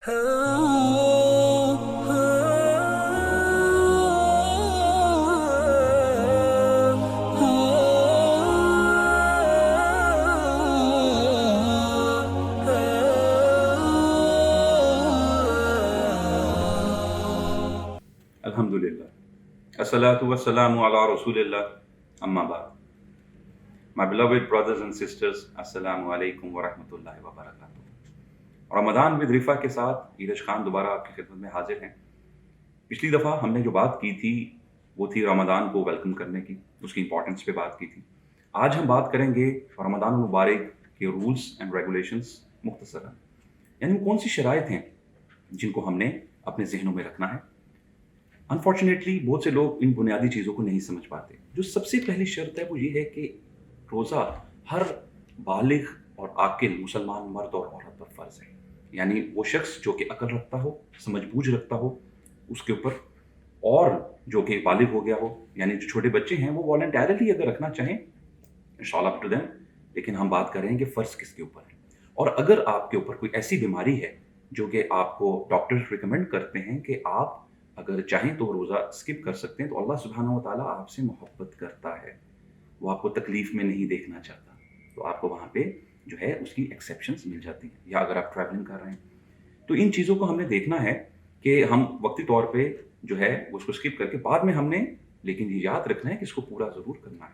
Alhamdulillah. Assalatu wassalamu ala Rasulillah. Amma ba'd. My beloved brothers and sisters, Assalamu alaikum wa rahmatullahi wa barakatuh. Ramzan with Rifa के साथ ईरज खान दोबारा आपकी खिदमत में हाजिर हैं। पिछली दफ़ा हमने जो बात की थी वो थी रमज़ान को वेलकम करने की, उसकी इंपॉर्टेंस पे बात की थी। आज हम बात करेंगे रमज़ान मुबारक के रूल्स एंड रेगुलेशंस मुख्तसरन, यानी कौन सी शराइत हैं जिनको हमने अपने जहनों में रखना है। अनफॉर्चुनेटली बहुत से लोग इन बुनियादी चीज़ों को नहीं समझ पाते। जो सबसे पहली शर्त है वो ये है कि रोज़ा हर बालिग और आकिल मुसलमान मर्द और औरत पर फ़र्ज़ है, यानी वो शख्स जो कि अकल रखता हो, समझ बूझ रखता हो उसके ऊपर, और जो कि बालिग हो गया हो, यानी जो छोटे बच्चे हैं वो वॉलंटरली अगर रखना चाहें इंशाल्लाह टू देम, लेकिन हम बात कर रहे हैं कि फ़र्ज़ किसके ऊपर है। और अगर आपके ऊपर कोई ऐसी बीमारी है जो कि आपको डॉक्टर रिकमेंड करते हैं कि आप अगर चाहें तो रोज़ा स्किप कर सकते हैं, तो अल्लाह सुब्हानहू व तआला आपसे मोहब्बत करता है, वो आपको तकलीफ़ में नहीं देखना चाहता, तो आपको वहाँ पे जो है उसकी एक्सेप्शंस मिल जाती हैं। या अगर आप ट्रैवलिंग कर रहे हैं तो इन चीज़ों को हमने देखना है कि हम वक्ती तौर पे जो है उसको स्किप करके बाद में हमने, लेकिन ये याद रखना है कि इसको पूरा ज़रूर करना है,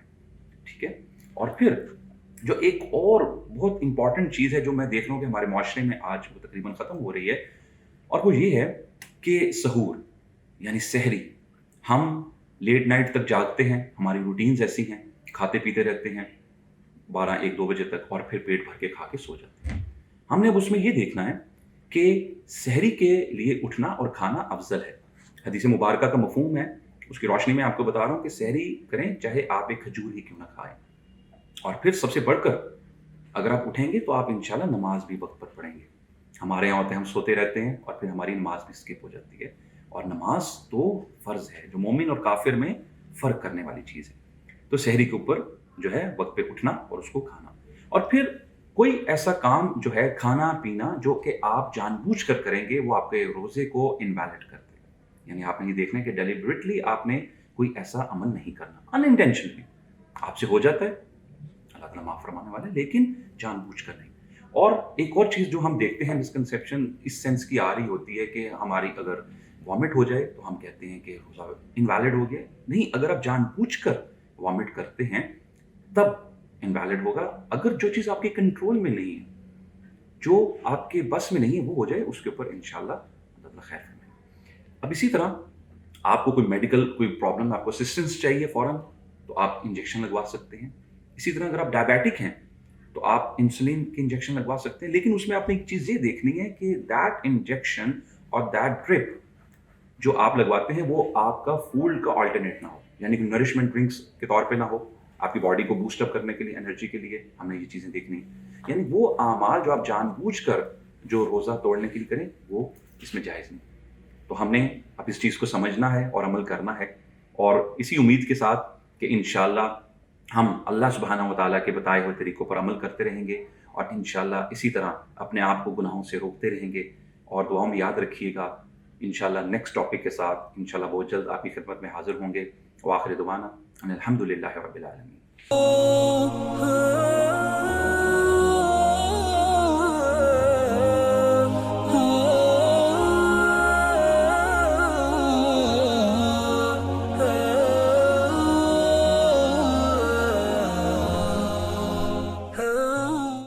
ठीक है। और फिर जो एक और बहुत इंपॉर्टेंट चीज़ है जो मैं देख रहा हूँ कि हमारे माशरे में आज वो तकरीबन ख़त्म हो रही है, और वो ये है कि सहूर यानी सहरी। हम लेट नाइट तक जागते हैं, हमारी रूटीन्स ऐसी हैं, खाते पीते रहते हैं 12-1-2 बजे तक, और फिर पेट भर के खा के सो जाते हैं। हमने अब उसमें ये देखना है कि सहरी के लिए उठना और खाना अफजल है। हदीस मुबारका का मफहूम है, उसकी रोशनी में आपको बता रहा हूँ कि सहरी करें चाहे आप एक खजूर ही क्यों ना खाएं। और फिर सबसे बढ़कर अगर आप उठेंगे तो आप इंशाल्लाह नमाज भी वक्त पर पढ़ेंगे। हमारे यहाँ होते हैं हम सोते रहते हैं और फिर हमारी नमाज भी स्किप हो जाती है, और नमाज तो फ़र्ज़ है जो मोमिन और काफिर में फ़र्क करने वाली चीज़ है। तो सहरी के ऊपर जो है वक्त पे उठना और उसको खाना, और फिर कोई ऐसा काम जो है खाना पीना जो कि आप जानबूझ कर करेंगे वो आपके रोज़े को इनवैलिड कर देगा। यानी आपने ये देखना है कि डेलिबरेटली आपने कोई ऐसा अमल नहीं करना, अनइंटेंशनली आपसे हो जाता है, अल्लाह ताला माफ़ फरमाने वाला है, लेकिन जानबूझ कर नहीं। और एक और चीज़ जो हम देखते हैं मिसकंसेप्शन इस सेंस की आ रही होती है कि हमारी अगर वॉमिट हो जाए तो हम कहते हैं कि रोज़ा इनवैलिड हो गया। नहीं, अगर आप जानबूझकर वॉमिट करते हैं तब इनवैलिड होगा। अगर जो चीज़ आपके कंट्रोल में नहीं है, जो आपके बस में नहीं है, वो हो जाए, उसके ऊपर इंशाल्लाह अल्लाह खैर फरमाए। अब इसी तरह आपको कोई मेडिकल कोई प्रॉब्लम, आपको असिस्टेंस चाहिए फ़ौरन, तो आप इंजेक्शन लगवा सकते हैं। इसी तरह अगर आप डायबिटिक हैं तो आप इंसुलिन के इंजेक्शन लगवा सकते हैं, लेकिन उसमें आपने एक चीज़ ये देखनी है कि दैट इंजेक्शन और दैट ड्रिप जो आप लगवाते हैं वो आपका फूड का अल्टरनेट ना हो, यानी कि नरिशमेंट ड्रिंक्स के तौर पे ना हो, आपकी बॉडी को बूस्ट अप करने के लिए, एनर्जी के लिए हमने ये चीज़ें देखनी है। यानी वो आमाल जो आप जानबूझकर जो रोज़ा तोड़ने के लिए करें वो इसमें जायज़ नहीं। तो हमने अब इस चीज़ को समझना है और अमल करना है, और इसी उम्मीद के साथ कि इंशाल्लाह हम अल्लाह सुब्हानहू व तआला के बताए हुए तरीक़ों पर अमल करते रहेंगे, और इंशाल्लाह इसी तरह अपने आप को गुनाहों से रोकते रहेंगे। और दुआओं में याद रखिएगा, इंशाल्लाह नेक्स्ट टॉपिक के साथ इंशाल्लाह बहुत जल्द आपकी खिदमत में हाज़िर होंगे। व आखिर दुआना अनिल हम्दुलिल्लाहि रब्बिल आलमीन।